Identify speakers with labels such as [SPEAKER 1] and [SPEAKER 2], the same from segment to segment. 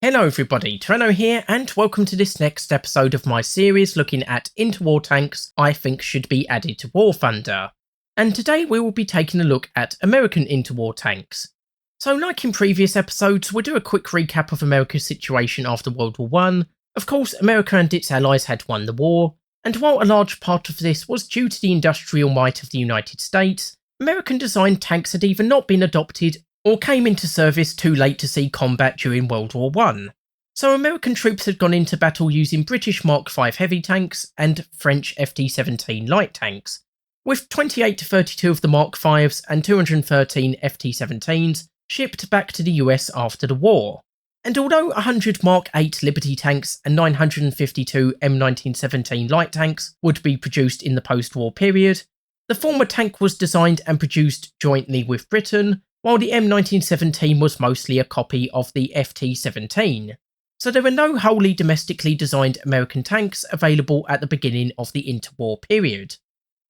[SPEAKER 1] Hello everybody, Treno here, and welcome to this next episode of my series looking at interwar tanks I think should be added to War Thunder. And today we will be taking a look at American interwar tanks. So like in previous episodes, we'll do a quick recap of America's situation after World War I. Of course, America and its allies had won the war, and while a large part of this was due to the industrial might of the United States, American-designed tanks had either not been adopted or came into service too late to see combat during World War I. So American troops had gone into battle using British Mark V heavy tanks and French FT-17 light tanks, with 28 to 32 of the Mark Vs and 213 FT-17s shipped back to the US after the war. And although 100 Mark VIII Liberty tanks and 952 M1917 light tanks would be produced in the post-war period, the former tank was designed and produced jointly with Britain, while the M1917 was mostly a copy of the FT-17. So there were no wholly domestically designed American tanks available at the beginning of the interwar period.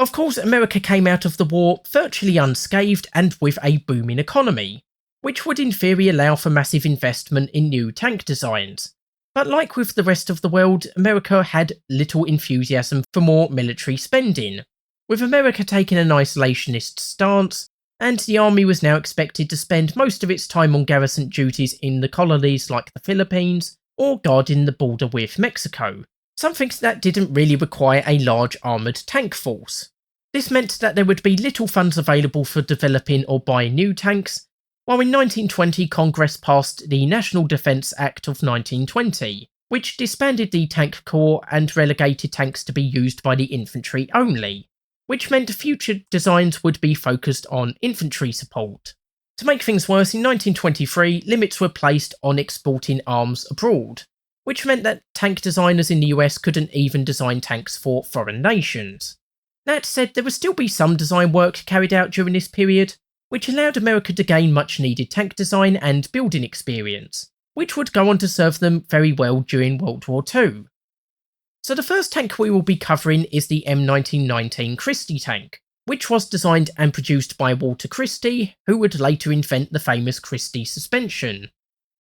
[SPEAKER 1] Of course, America came out of the war virtually unscathed and with a booming economy, which would in theory allow for massive investment in new tank designs. But like with the rest of the world, America had little enthusiasm for more military spending, with America taking an isolationist stance, and the army was now expected to spend most of its time on garrison duties in the colonies like the Philippines or guarding the border with Mexico, something that didn't really require a large armoured tank force. This meant that there would be little funds available for developing or buying new tanks, while in 1920 Congress passed the National Defence Act of 1920, which disbanded the Tank Corps and relegated tanks to be used by the infantry only, which meant future designs would be focused on infantry support. To make things worse, in 1923, limits were placed on exporting arms abroad, which meant that tank designers in the US couldn't even design tanks for foreign nations. That said, there would still be some design work carried out during this period, which allowed America to gain much needed tank design and building experience, which would go on to serve them very well during World War II. So the first tank we will be covering is the M1919 Christie tank, which was designed and produced by Walter Christie, who would later invent the famous Christie suspension.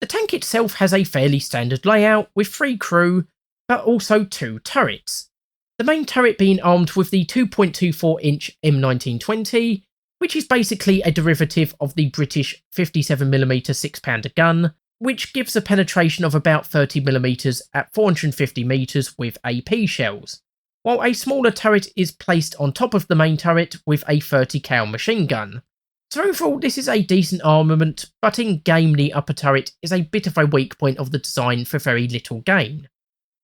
[SPEAKER 1] The tank itself has a fairly standard layout with 3 crew, but also 2 turrets. The main turret being armed with the 2.24-inch M1920, which is basically a derivative of the British 57mm 6-pounder gun, which gives a penetration of about 30mm at 450 metres with AP shells, while a smaller turret is placed on top of the main turret with a 30 cal machine gun. So overall this is a decent armament, but in game the upper turret is a bit of a weak point of the design for very little gain.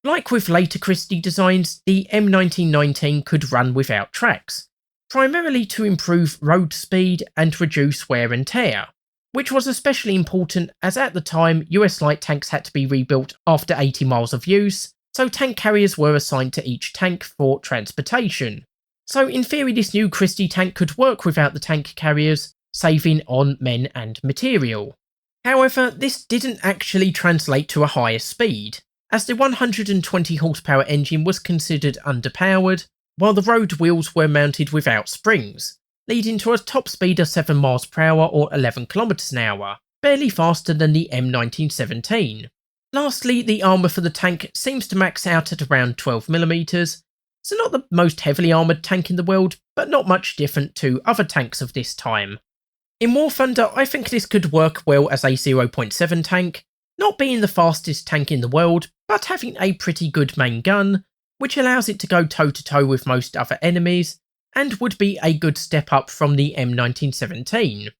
[SPEAKER 1] Like with later Christie designs, the M1919 could run without tracks, primarily to improve road speed and reduce wear and tear, which was especially important as at the time US light tanks had to be rebuilt after 80 miles of use, so tank carriers were assigned to each tank for transportation. So in theory this new Christie tank could work without the tank carriers, saving on men and material. However, this didn't actually translate to a higher speed, as the 120 horsepower engine was considered underpowered, while the road wheels were mounted without springs, leading to a top speed of 7 miles per hour or 11 kilometers an hour, barely faster than the M1917. Lastly, the armour for the tank seems to max out at around 12mm, so not the most heavily armoured tank in the world, but not much different to other tanks of this time. In War Thunder, I think this could work well as a 0.7 tank, not being the fastest tank in the world, but having a pretty good main gun, which allows it to go toe-to-toe with most other enemies, and would be a good step up from the M1917.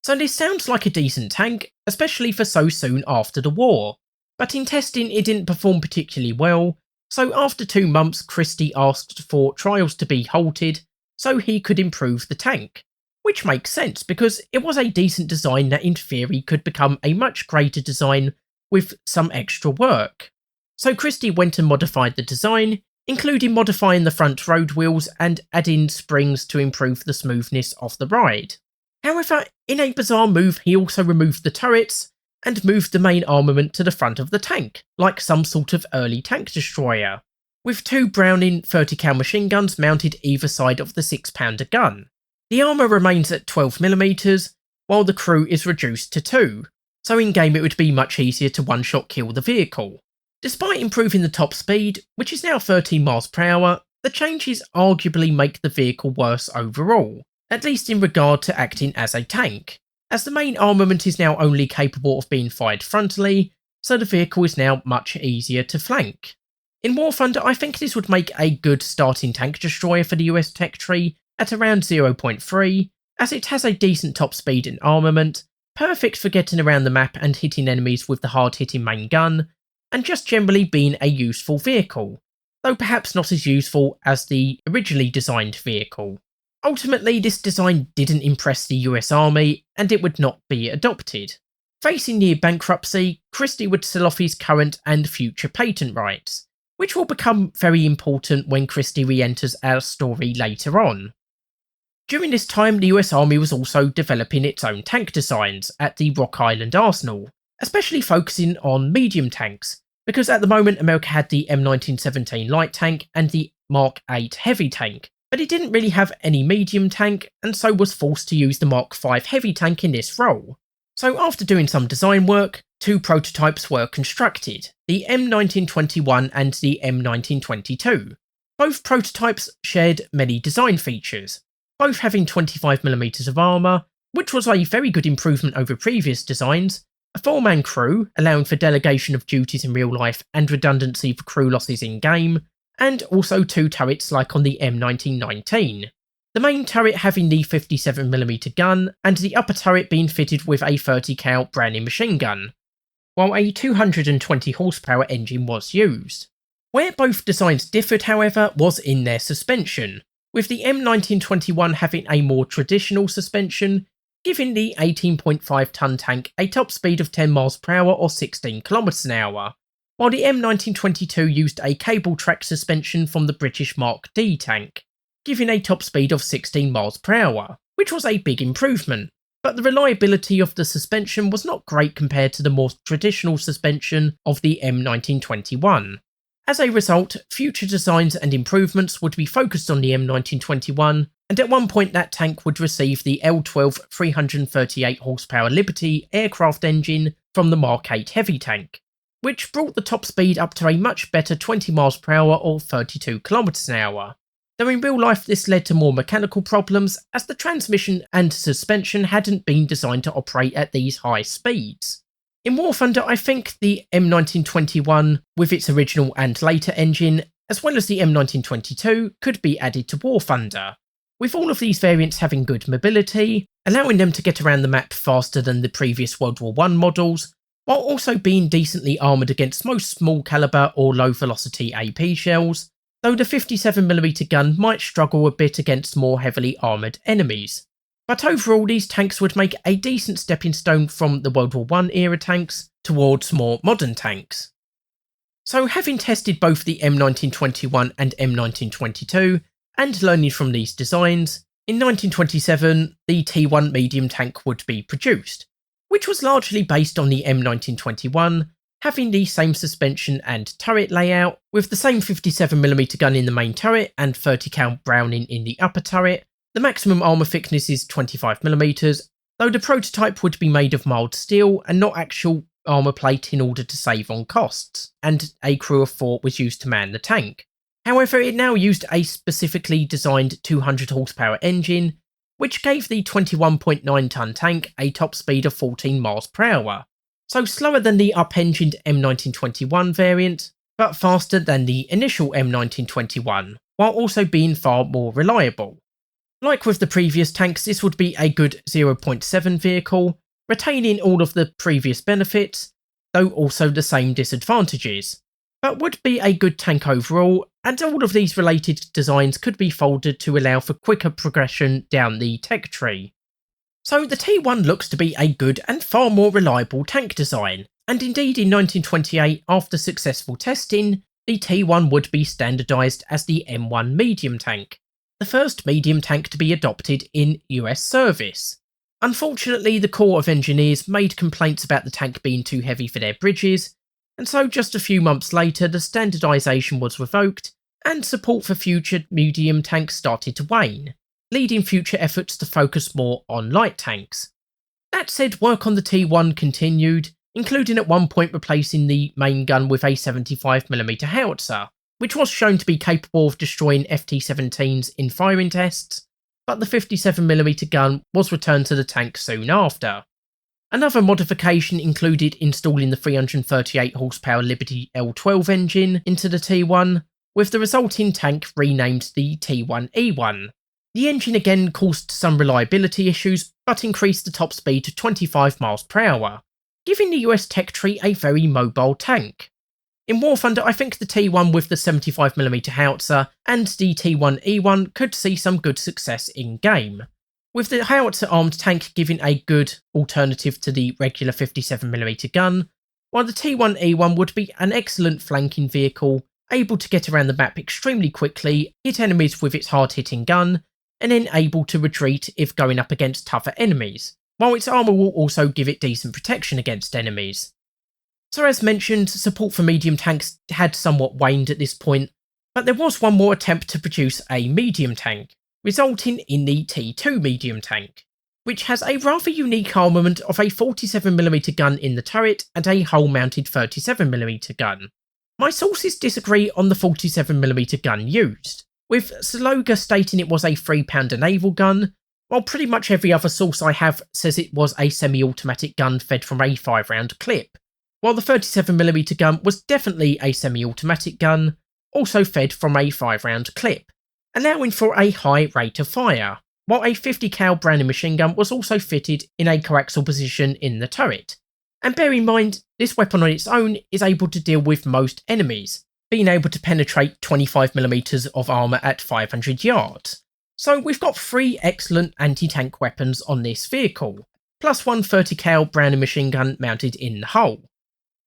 [SPEAKER 1] So this sounds like a decent tank, especially for so soon after the war, but in testing it didn't perform particularly well, so after 2 months Christie asked for trials to be halted so he could improve the tank, which makes sense because it was a decent design that in theory could become a much greater design with some extra work. So Christie went and modified the design, including modifying the front road wheels and adding springs to improve the smoothness of the ride. However, in a bizarre move he also removed the turrets and moved the main armament to the front of the tank, like some sort of early tank destroyer, with 2 Browning 30 cal machine guns mounted either side of the 6-pounder gun. The armour remains at 12mm, while the crew is reduced to 2, so in game it would be much easier to one-shot kill the vehicle. Despite improving the top speed, which is now 13 miles per hour, the changes arguably make the vehicle worse overall, at least in regard to acting as a tank, as the main armament is now only capable of being fired frontally, so the vehicle is now much easier to flank. In War Thunder, I think this would make a good starting tank destroyer for the US tech tree at around 0.3, as it has a decent top speed and armament, perfect for getting around the map and hitting enemies with the hard-hitting main gun, and just generally being a useful vehicle, though perhaps not as useful as the originally designed vehicle. Ultimately, this design didn't impress the US Army, and it would not be adopted. Facing near bankruptcy, Christie would sell off his current and future patent rights, which will become very important when Christie re-enters our story later on. During this time, the US Army was also developing its own tank designs at the Rock Island Arsenal, especially focusing on medium tanks, because at the moment America had the M1917 light tank and the Mark 8 heavy tank, but it didn't really have any medium tank, and so was forced to use the Mark 5 heavy tank in this role. So after doing some design work, two prototypes were constructed, the M1921 and the M1922. Both prototypes shared many design features, both having 25mm of armour, which was a very good improvement over previous designs, a 4-man crew, allowing for delegation of duties in real life and redundancy for crew losses in game, and also two turrets like on the M1919. The main turret having the 57mm gun, and the upper turret being fitted with a 30 cal Browning machine gun, while a 220 horsepower engine was used. Where both designs differed, however, was in their suspension, with the M1921 having a more traditional suspension, giving the 18.5 ton tank a top speed of 10 miles per hour or 16 kilometers an hour, while the M1922 used a cable track suspension from the British Mark D tank, giving a top speed of 16 miles per hour, which was a big improvement, but the reliability of the suspension was not great compared to the more traditional suspension of the M1921. As a result, future designs and improvements would be focused on the M1921, and at one point that tank would receive the L12 338 horsepower Liberty aircraft engine from the Mark 8 heavy tank, which brought the top speed up to a much better 20 miles per hour or 32 kilometers an hour. Though in real life this led to more mechanical problems, as the transmission and suspension hadn't been designed to operate at these high speeds. In War Thunder, I think the M1921, with its original and later engine, as well as the M1922, could be added to War Thunder, with all of these variants having good mobility, allowing them to get around the map faster than the previous World War I models, while also being decently armoured against most small caliber or low velocity AP shells, though the 57mm gun might struggle a bit against more heavily armoured enemies. But overall, these tanks would make a decent stepping stone from the World War I era tanks towards more modern tanks. So having tested both the M1921 and M1922, and learning from these designs, in 1927 the T1 medium tank would be produced, which was largely based on the M1921, having the same suspension and turret layout, with the same 57mm gun in the main turret and 30 cal Browning in the upper turret. The maximum armour thickness is 25mm, though the prototype would be made of mild steel and not actual armour plate in order to save on costs, and a crew of 4 was used to man the tank. However, it now used a specifically designed 200 horsepower engine, which gave the 21.9 ton tank a top speed of 14 miles per hour, so slower than the up-engined M1921 variant, but faster than the initial M1921, while also being far more reliable. Like with the previous tanks, this would be a good 0.7 vehicle, retaining all of the previous benefits, though also the same disadvantages, but would be a good tank overall, and all of these related designs could be folded to allow for quicker progression down the tech tree. So the T1 looks to be a good and far more reliable tank design, and indeed in 1928, after successful testing, the T1 would be standardised as the M1 medium tank, the first medium tank to be adopted in US service. Unfortunately, the Corps of Engineers made complaints about the tank being too heavy for their bridges, and so just a few months later the standardisation was revoked, and support for future medium tanks started to wane, leading future efforts to focus more on light tanks. That said, work on the T1 continued, including at one point replacing the main gun with a 75mm howitzer, which was shown to be capable of destroying FT-17s in firing tests, but the 57mm gun was returned to the tank soon after. Another modification included installing the 338 horsepower Liberty L12 engine into the T1, with the resulting tank renamed the T1E1. The engine again caused some reliability issues, but increased the top speed to 25 miles per hour, giving the US tech tree a very mobile tank. In War Thunder, I think the T1 with the 75mm howitzer and the T1E1 could see some good success in game, with the howitzer armed tank giving a good alternative to the regular 57mm gun, while the T1E1 would be an excellent flanking vehicle, able to get around the map extremely quickly, hit enemies with its hard-hitting gun, and then able to retreat if going up against tougher enemies, while its armour will also give it decent protection against enemies. So as mentioned, support for medium tanks had somewhat waned at this point, but there was one more attempt to produce a medium tank, resulting in the T2 medium tank, which has a rather unique armament of a 47mm gun in the turret and a hull-mounted 37mm gun. My sources disagree on the 47mm gun used, with Sloga stating it was a 3-pounder naval gun, while pretty much every other source I have says it was a semi-automatic gun fed from a 5-round clip, while the 37mm gun was definitely a semi-automatic gun, also fed from a 5-round clip, allowing for a high rate of fire, while a 50 cal Browning machine gun was also fitted in a coaxial position in the turret. And bear in mind, this weapon on its own is able to deal with most enemies, being able to penetrate 25mm of armour at 500 yards. So we've got 3 excellent anti-tank weapons on this vehicle, plus one 30 cal Browning machine gun mounted in the hull.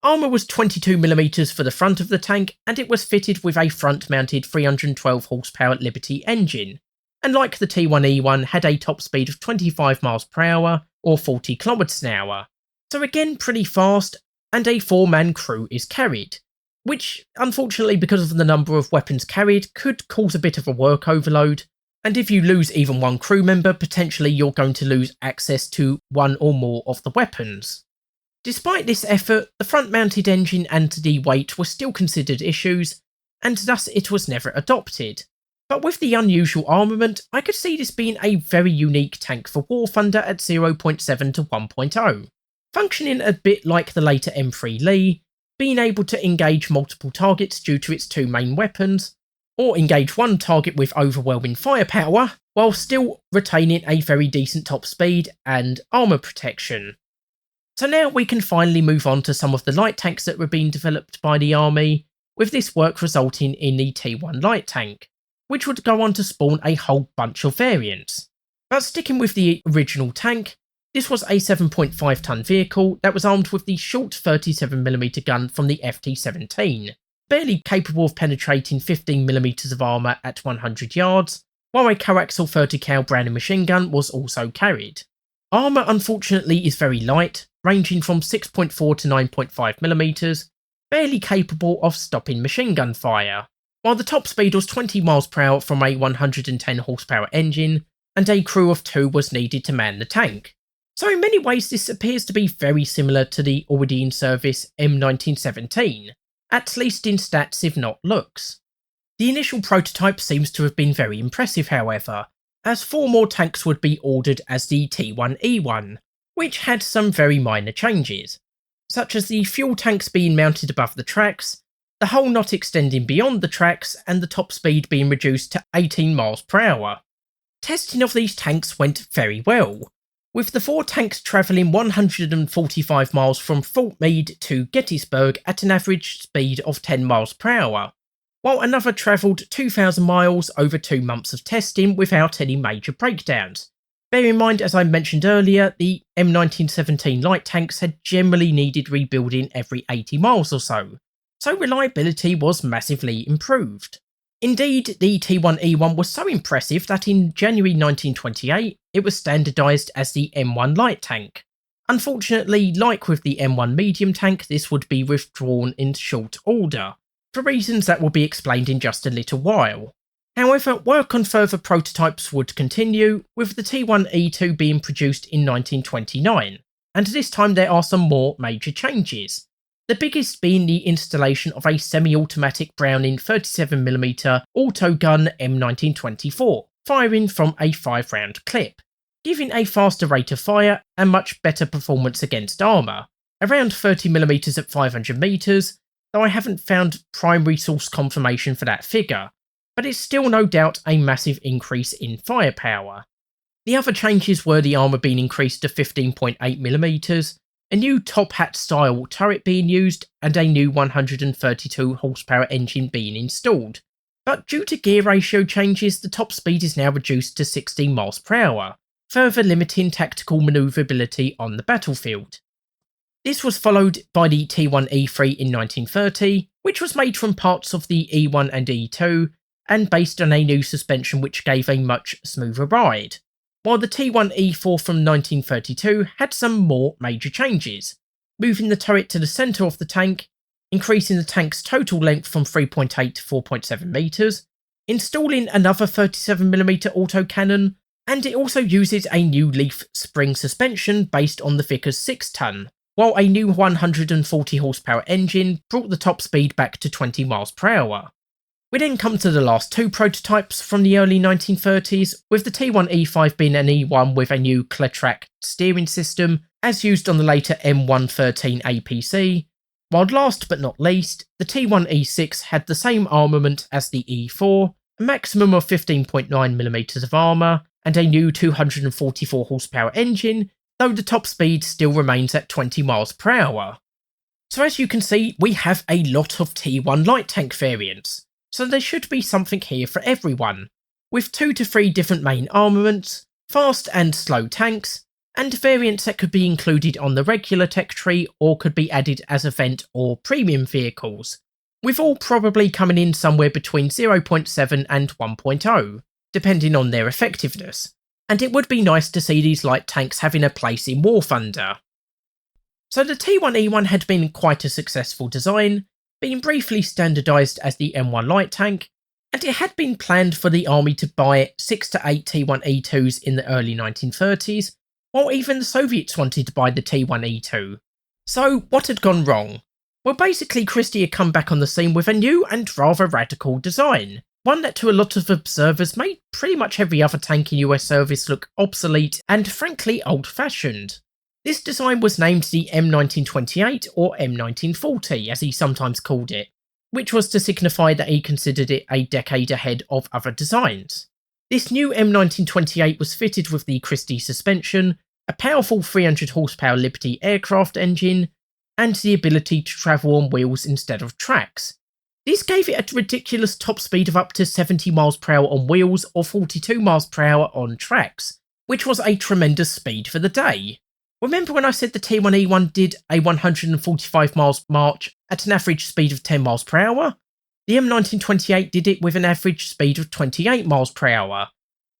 [SPEAKER 1] Armour was 22mm for the front of the tank, and it was fitted with a front-mounted 312 horsepower Liberty engine, and like the T1E1 had a top speed of 25 miles per hour or 40 kilometers an hour. So again pretty fast, and a 4-man crew is carried, which unfortunately because of the number of weapons carried could cause a bit of a work overload, and if you lose even one crew member, potentially you're going to lose access to one or more of the weapons. Despite this effort, the front-mounted engine and the weight were still considered issues, and thus it was never adopted. But with the unusual armament, I could see this being a very unique tank for War Thunder at 0.7 to 1.0, functioning a bit like the later M3 Lee, being able to engage multiple targets due to its 2 main weapons, or engage one target with overwhelming firepower, while still retaining a very decent top speed and armour protection. So now we can finally move on to some of the light tanks that were being developed by the army, with this work resulting in the T1 light tank, which would go on to spawn a whole bunch of variants. But sticking with the original tank, this was a 7.5 ton vehicle that was armed with the short 37mm gun from the FT-17, barely capable of penetrating 15mm of armour at 100 yards, while a coaxial 30 cal Browning machine gun was also carried. Armour unfortunately is very light, ranging from 6.4 to 9.5mm, barely capable of stopping machine gun fire, while the top speed was 20 miles per hour from a 110 horsepower engine, and a crew of 2 was needed to man the tank. So in many ways this appears to be very similar to the already in service M1917, at least in stats if not looks. The initial prototype seems to have been very impressive however, as 4 more tanks would be ordered as the T1E1, which had some very minor changes, such as the fuel tanks being mounted above the tracks, the hull not extending beyond the tracks, and the top speed being reduced to 18 miles per hour. Testing of these tanks went very well, with the 4 tanks travelling 145 miles from Fort Meade to Gettysburg at an average speed of 10 miles per hour, while another travelled 2,000 miles over 2 months of testing without any major breakdowns. Bear in mind, as I mentioned earlier, the M1917 light tanks had generally needed rebuilding every 80 miles or so reliability was massively improved. Indeed, the T1E1 was so impressive that in January 1928, it was standardised as the M1 light tank. Unfortunately, like with the M1 medium tank, this would be withdrawn in short order, for reasons that will be explained in just a little while. However, work on further prototypes would continue, with the T1E2 being produced in 1929, and this time there are some more major changes. The biggest being the installation of a semi-automatic Browning 37mm autogun M1924, firing from a 5-round clip, giving a faster rate of fire and much better performance against armour, around 30mm at 500 metres, though I haven't found primary source confirmation for that figure, but it's still no doubt a massive increase in firepower. The other changes were the armour being increased to 15.8mm, a new top hat style turret being used, and a new 132 horsepower engine being installed. But due to gear ratio changes, the top speed is now reduced to 16 miles per hour, further limiting tactical manoeuvrability on the battlefield. This was followed by the T1E3 in 1930, which was made from parts of the E1 and E2, and based on a new suspension which gave a much smoother ride, while the T1E4 from 1932 had some more major changes, moving the turret to the centre of the tank, increasing the tank's total length from 3.8 to 4.7 metres, installing another 37mm autocannon, and it also uses a new leaf spring suspension based on the Vickers 6-ton, while a new 140 horsepower engine brought the top speed back to 20 miles per hour. We then come to the last two prototypes from the early 1930s, with the T1E5 being an E1 with a new Cletrac steering system, as used on the later M113 APC, while last but not least, the T1E6 had the same armament as the E4, a maximum of 15.9mm of armour, and a new 244 horsepower engine, though the top speed still remains at 20 miles per hour. So as you can see, we have a lot of T1 light tank variants. So there should be something here for everyone, with 2 to 3 different main armaments, fast and slow tanks, and variants that could be included on the regular tech tree or could be added as event or premium vehicles, with all probably coming in somewhere between 0.7 and 1.0, depending on their effectiveness, and it would be nice to see these light tanks having a place in War Thunder. So the T1E1 had been quite a successful design, being briefly standardised as the M1 light tank, and it had been planned for the army to buy 6 to 8 T1E2s in the early 1930s, while even the Soviets wanted to buy the T1E2. So what had gone wrong? Well, basically Christie had come back on the scene with a new and rather radical design, one that to a lot of observers made pretty much every other tank in US service look obsolete and frankly old-fashioned. This design was named the M1928 or M1940 as he sometimes called it, which was to signify that he considered it a decade ahead of other designs. This new M1928 was fitted with the Christie suspension, a powerful 300 horsepower Liberty aircraft engine, and the ability to travel on wheels instead of tracks. This gave it a ridiculous top speed of up to 70 miles per hour on wheels or 42 miles per hour on tracks, which was a tremendous speed for the day. Remember when I said the T1E1 did a 145 miles march at an average speed of 10 miles per hour? The M1928 did it with an average speed of 28 miles per hour.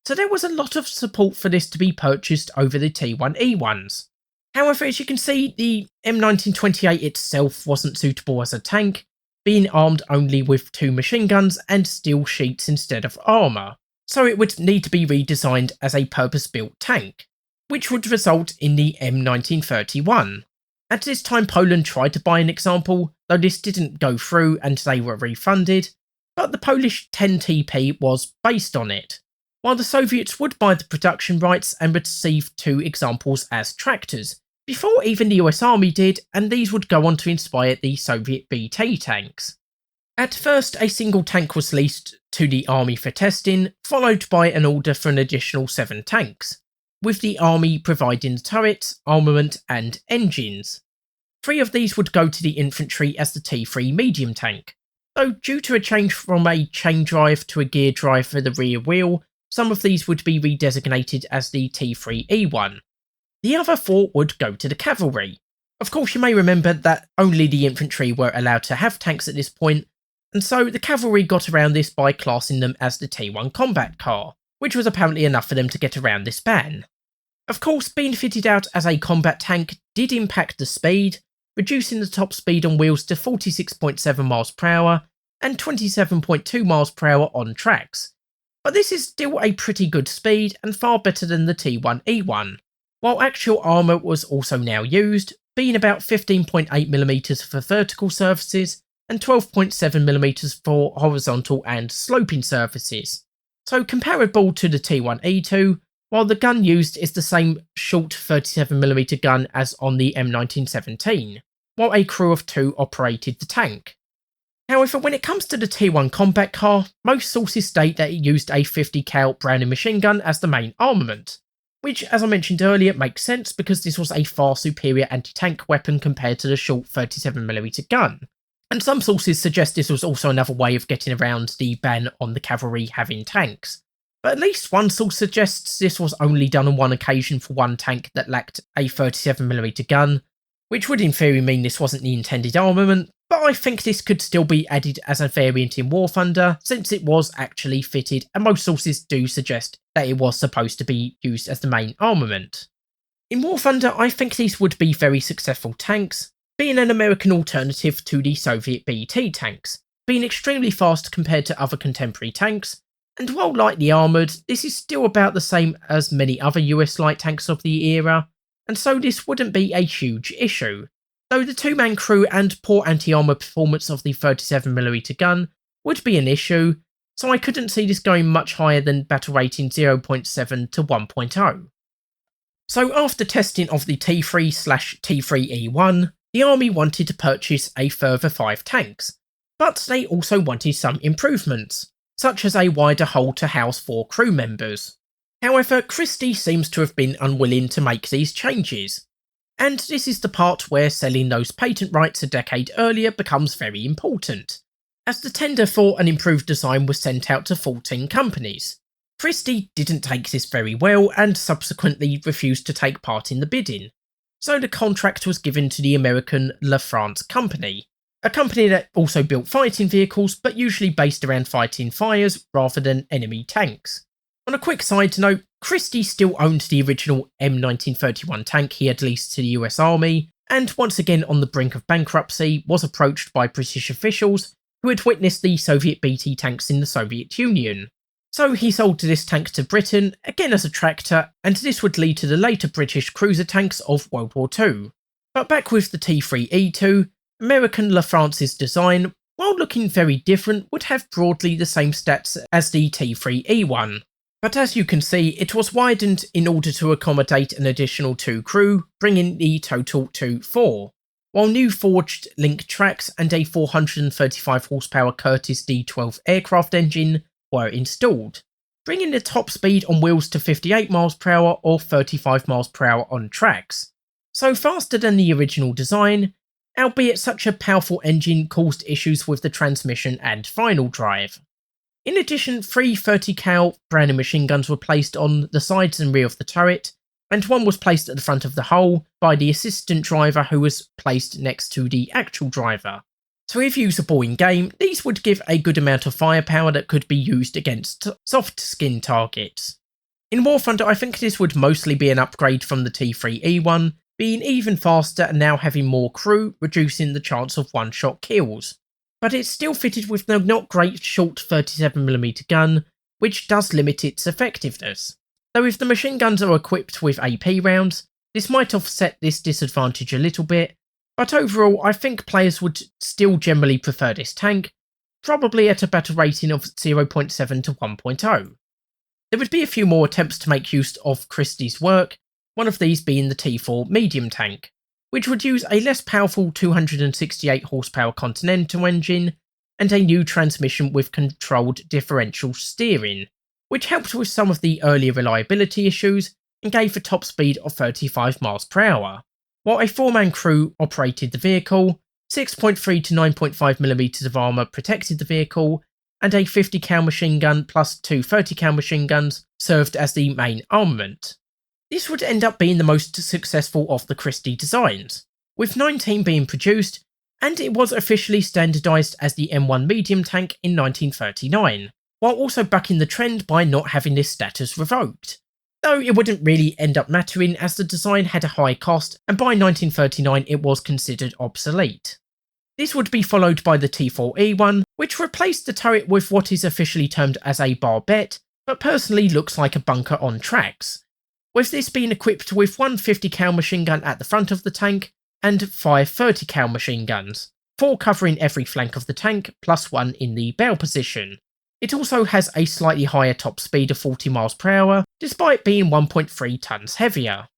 [SPEAKER 1] So there was a lot of support for this to be purchased over the T1E1s. However, as you can see, the M1928 itself wasn't suitable as a tank, being armed only with 2 machine guns and steel sheets instead of armour, so it would need to be redesigned as a purpose-built tank, which would result in the M1931. At this time Poland tried to buy an example, though this didn't go through and they were refunded, but the Polish 10TP was based on it, while the Soviets would buy the production rights and receive 2 examples as tractors, before even the US Army did, and these would go on to inspire the Soviet BT tanks. At first, a single tank was leased to the Army for testing, followed by an order for an additional 7 tanks, with the Army providing the turrets, armament and engines. 3 of these would go to the infantry as the T3 medium tank, though due to a change from a chain drive to a gear drive for the rear wheel, some of these would be redesignated as the T3E1. The other 4 would go to the cavalry. Of course, you may remember that only the infantry were allowed to have tanks at this point, and so the cavalry got around this by classing them as the T1 combat car, which was apparently enough for them to get around this ban. Of course, being fitted out as a combat tank did impact the speed, reducing the top speed on wheels to 46.7 miles per hour and 27.2 miles per hour on tracks, But this is still a pretty good speed and far better than the T1E1, while actual armour was also now used, being about 15.8mm for vertical surfaces and 12.7mm for horizontal and sloping surfaces. So comparable to the T1E2, while the gun used is the same short 37mm gun as on the M1917, while a crew of 2 operated the tank. However, when it comes to the T1 combat car, most sources state that it used a 50 cal Browning machine gun as the main armament, which, as I mentioned earlier, makes sense because this was a far superior anti-tank weapon compared to the short 37mm gun. And some sources suggest this was also another way of getting around the ban on the cavalry having tanks. But at least one source suggests this was only done on one occasion for one tank that lacked a 37mm gun, which would in theory mean this wasn't the intended armament, but I think this could still be added as a variant in War Thunder since it was actually fitted, and most sources do suggest that it was supposed to be used as the main armament. In War Thunder, I think these would be very successful tanks, being an American alternative to the Soviet BT tanks, being extremely fast compared to other contemporary tanks, and while lightly armoured, this is still about the same as many other US light tanks of the era, and so this wouldn't be a huge issue, though the 2-man crew and poor anti-armour performance of the 37mm gun would be an issue, so I couldn't see this going much higher than battle rating 0.7 to 1.0. So after testing of the T3/T3E1, the army wanted to purchase a further 5 tanks, but they also wanted some improvements, such as a wider hull to house 4 crew members. However, Christie seems to have been unwilling to make these changes, and this is the part where selling those patent rights a decade earlier becomes very important, as the tender for an improved design was sent out to 14 companies. Christie didn't take this very well and subsequently refused to take part in the bidding, so the contract was given to the American La France company, a company that also built fighting vehicles but usually based around fighting fires rather than enemy tanks. On a quick side note, Christie still owned the original M1931 tank he had leased to the US Army, and once again on the brink of bankruptcy, was approached by British officials who had witnessed the Soviet BT tanks in the Soviet Union. So he sold this tank to Britain, again as a tractor, and this would lead to the later British cruiser tanks of World War II. But back with the T3E2, American La France's design, while looking very different, would have broadly the same stats as the T3E1. But as you can see, it was widened in order to accommodate an additional 2 crew, bringing the total to 4, while new forged link tracks and a 435 horsepower Curtiss D12 aircraft engine were installed, bringing the top speed on wheels to 58 miles per hour or 35 miles per hour on tracks. So faster than the original design, albeit such a powerful engine caused issues with the transmission and final drive. In addition, 3 30 cal Browning machine guns were placed on the sides and rear of the turret, and one was placed at the front of the hull by the assistant driver who was placed next to the actual driver. So if usable in game, these would give a good amount of firepower that could be used against soft skin targets. In War Thunder, I think this would mostly be an upgrade from the T3E1, being even faster and now having more crew, reducing the chance of one-shot kills. But it's still fitted with the not great short 37mm gun, which does limit its effectiveness. Though if the machine guns are equipped with AP rounds, this might offset this disadvantage a little bit, but overall I think players would still generally prefer this tank, probably at a battle rating of 0.7 to 1.0. There would be a few more attempts to make use of Christie's work, one of these being the T4 medium tank, which would use a less powerful 268 horsepower Continental engine and a new transmission with controlled differential steering, which helped with some of the earlier reliability issues and gave a top speed of 35 miles per hour. While a 4-man crew operated the vehicle, 6.3 to 9.5mm of armour protected the vehicle, and a 50 cal machine gun plus 2 30 cal machine guns served as the main armament. This would end up being the most successful of the Christie designs, with 19 being produced, and it was officially standardised as the M1 medium tank in 1939, while also bucking the trend by not having this status revoked. Though it wouldn't really end up mattering as the design had a high cost, and by 1939 it was considered obsolete. This would be followed by the T4E1, which replaced the turret with what is officially termed as a barbette, but personally looks like a bunker on tracks, with this being equipped with one 50 cal machine gun at the front of the tank and 5 30 cal machine guns, 4 covering every flank of the tank plus 1 in the bow position. It also has a slightly higher top speed of 40 miles per hour, despite being 1.3 tonnes heavier.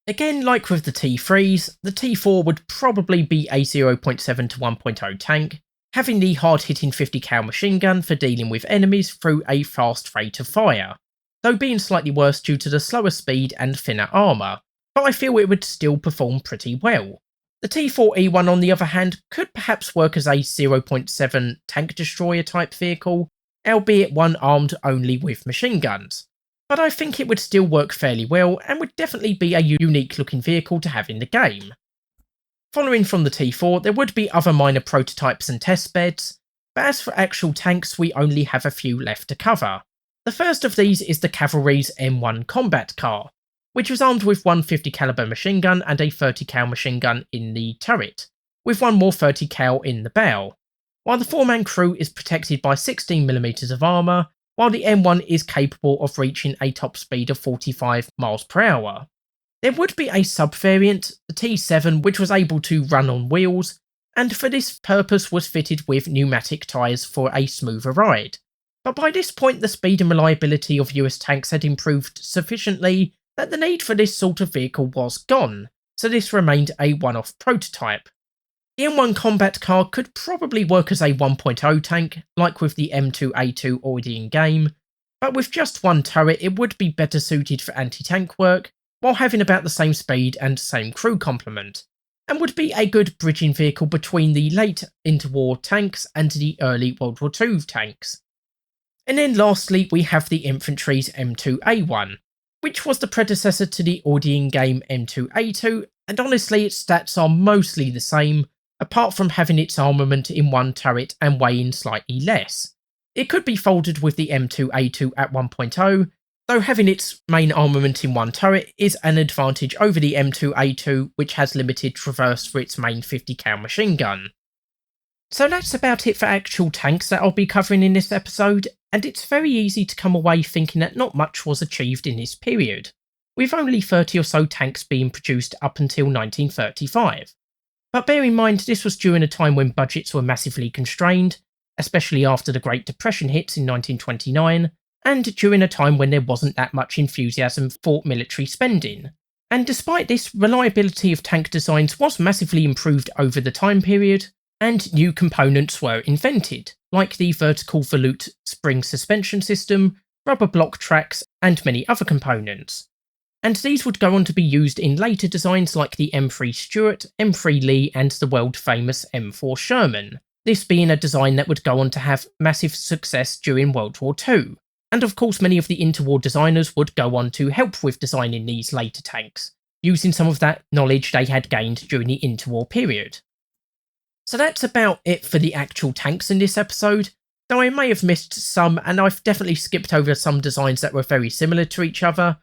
[SPEAKER 1] Again, like with the T3s, the T4 would probably be a 0.7 to 1.0 tank, having the hard-hitting 50 cal machine gun for dealing with enemies through a fast rate of fire, though being slightly worse due to the slower speed and thinner armour, but I feel it would still perform pretty well. The T4E1 on the other hand could perhaps work as a 0.7 tank destroyer type vehicle, albeit one armed only with machine guns, but I think it would still work fairly well and would definitely be a unique looking vehicle to have in the game. Following from the T4, there would be other minor prototypes and test beds, but as for actual tanks, we only have a few left to cover. The first of these is the Cavalry's M1 combat car, which was armed with one 50 caliber machine gun and a 30 cal machine gun in the turret, with one more 30 cal in the bow, while the 4-man crew is protected by 16mm of armour, while the M1 is capable of reaching a top speed of 45 miles per hour. There would be a sub-variant, the T7, which was able to run on wheels, and for this purpose was fitted with pneumatic tyres for a smoother ride. But by this point the speed and reliability of US tanks had improved sufficiently that the need for this sort of vehicle was gone, so this remained a one-off prototype. The M1 combat car could probably work as a 1.0 tank, like with the M2A2 already in game, but with just one turret it would be better suited for anti-tank work, while having about the same speed and same crew complement, and would be a good bridging vehicle between the late interwar tanks and the early World War II tanks. And then lastly we have the infantry's M2A1, which was the predecessor to the already in-game M2A2, and honestly its stats are mostly the same, apart from having its armament in one turret and weighing slightly less. It could be folded with the M2A2 at 1.0, though having its main armament in one turret is an advantage over the M2A2, which has limited traverse for its main 50 cal machine gun. So that's about it for actual tanks that I'll be covering in this episode, and it's very easy to come away thinking that not much was achieved in this period, with only 30 or so tanks being produced up until 1935. But bear in mind this was during a time when budgets were massively constrained, especially after the Great Depression hits in 1929, and during a time when there wasn't that much enthusiasm for military spending. And despite this, reliability of tank designs was massively improved over the time period, and new components were invented, like the vertical volute spring suspension system, rubber block tracks, and many other components. And these would go on to be used in later designs like the M3 Stuart, M3 Lee, and the world famous M4 Sherman, this being a design that would go on to have massive success during World War II. And of course many of the interwar designers would go on to help with designing these later tanks, using some of that knowledge they had gained during the interwar period. So that's about it for the actual tanks in this episode, though I may have missed some and I've definitely skipped over some designs that were very similar to each other,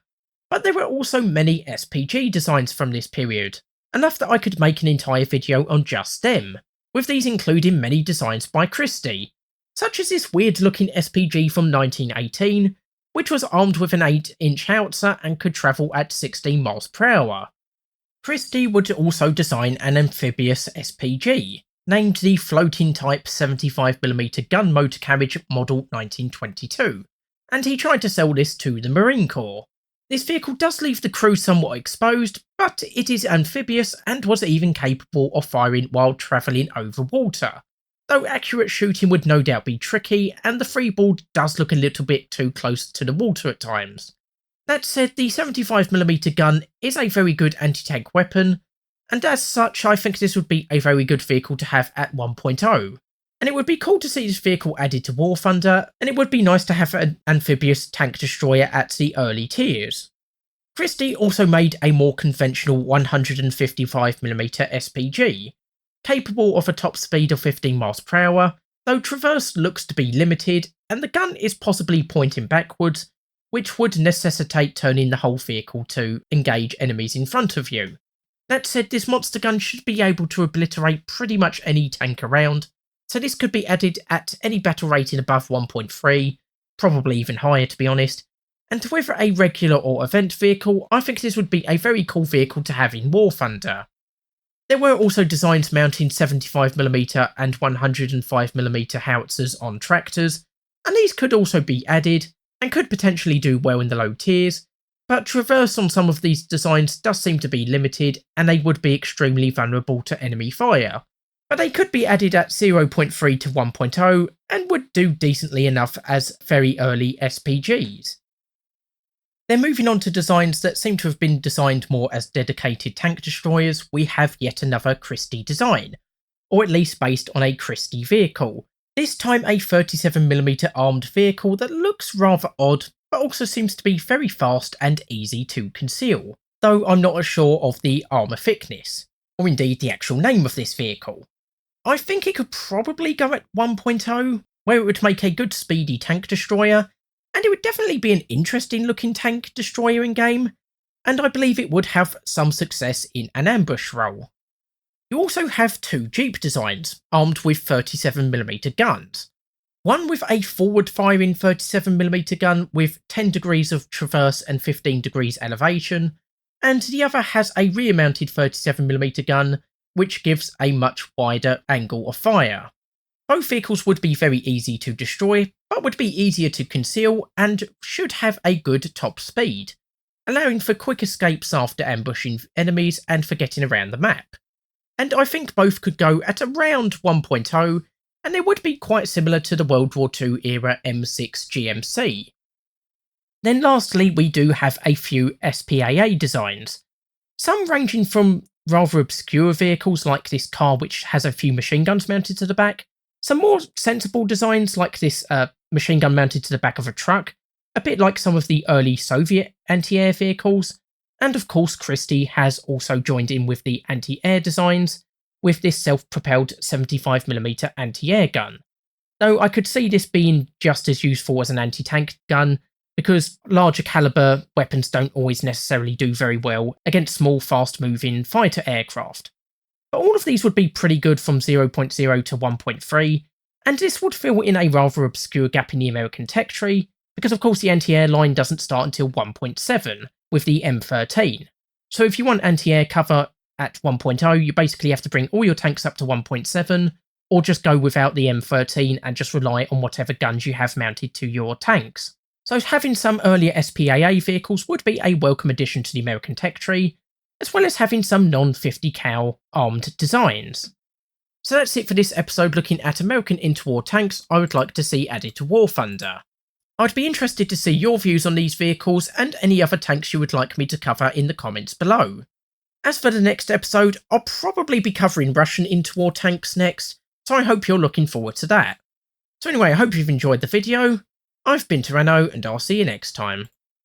[SPEAKER 1] but there were also many SPG designs from this period, enough that I could make an entire video on just them, with these including many designs by Christie, such as this weird looking SPG from 1918, which was armed with an 8-inch howitzer and could travel at 16 miles per hour. Christie would also design an amphibious SPG, named the Floating Type 75mm Gun Motor Carriage Model 1922, and he tried to sell this to the Marine Corps. This vehicle does leave the crew somewhat exposed, but it is amphibious and was even capable of firing while travelling over water, though accurate shooting would no doubt be tricky, and the freeboard does look a little bit too close to the water at times. That said, the 75mm gun is a very good anti-tank weapon, and as such I think this would be a very good vehicle to have at 1.0. And it would be cool to see this vehicle added to War Thunder, and it would be nice to have an amphibious tank destroyer at the early tiers. Christie also made a more conventional 155mm SPG, capable of a top speed of 15 miles per hour, though traverse looks to be limited, and the gun is possibly pointing backwards, which would necessitate turning the whole vehicle to engage enemies in front of you. That said, this monster gun should be able to obliterate pretty much any tank around, so this could be added at any battle rating above 1.3, probably even higher to be honest. And whether a regular or event vehicle, I think this would be a very cool vehicle to have in War Thunder. There were also designs mounting 75mm and 105mm howitzers on tractors, and these could also be added, and could potentially do well in the low tiers, but traverse on some of these designs does seem to be limited, and they would be extremely vulnerable to enemy fire. But they could be added at 0.3 to 1.0, and would do decently enough as very early SPGs. Then moving on to designs that seem to have been designed more as dedicated tank destroyers, we have yet another Christie design, or at least based on a Christie vehicle. This time a 37mm armed vehicle that looks rather odd, but also seems to be very fast and easy to conceal, though I'm not as sure of the armour thickness, or indeed the actual name of this vehicle. I think it could probably go at 1.0, where it would make a good speedy tank destroyer, and it would definitely be an interesting looking tank destroyer in game, and I believe it would have some success in an ambush role. You also have two Jeep designs, armed with 37mm guns. One with a forward firing 37mm gun with 10 degrees of traverse and 15 degrees elevation, and the other has a rear mounted 37mm gun which gives a much wider angle of fire. Both vehicles would be very easy to destroy, but would be easier to conceal and should have a good top speed, allowing for quick escapes after ambushing enemies and for getting around the map. And I think both could go at around 1.0, and they would be quite similar to the World War II era M6 GMC. Then lastly, we do have a few SPAA designs, some ranging from rather obscure vehicles like this car which has a few machine guns mounted to the back, some more sensible designs like this machine gun mounted to the back of a truck, a bit like some of the early Soviet anti-air vehicles, and of course Christie has also joined in with the anti-air designs with this self-propelled 75mm anti-air gun. Though I could see this being just as useful as an anti-tank gun, because larger caliber weapons don't always necessarily do very well against small fast-moving fighter aircraft. But all of these would be pretty good from 0.0 to 1.3, and this would fill in a rather obscure gap in the American tech tree, because of course the anti-air line doesn't start until 1.7 with the M13. So if you want anti-air cover at 1.0, you basically have to bring all your tanks up to 1.7, or just go without the M13 and just rely on whatever guns you have mounted to your tanks. So having some earlier SPAA vehicles would be a welcome addition to the American tech tree, as well as having some non-50 cal armed designs. So that's it for this episode looking at American interwar tanks I would like to see added to War Thunder. I'd be interested to see your views on these vehicles and any other tanks you would like me to cover in the comments below. As for the next episode, I'll probably be covering Russian interwar tanks next, so I hope you're looking forward to that. So anyway, I hope you've enjoyed the video. I've been Tyranno, and I'll see you next time.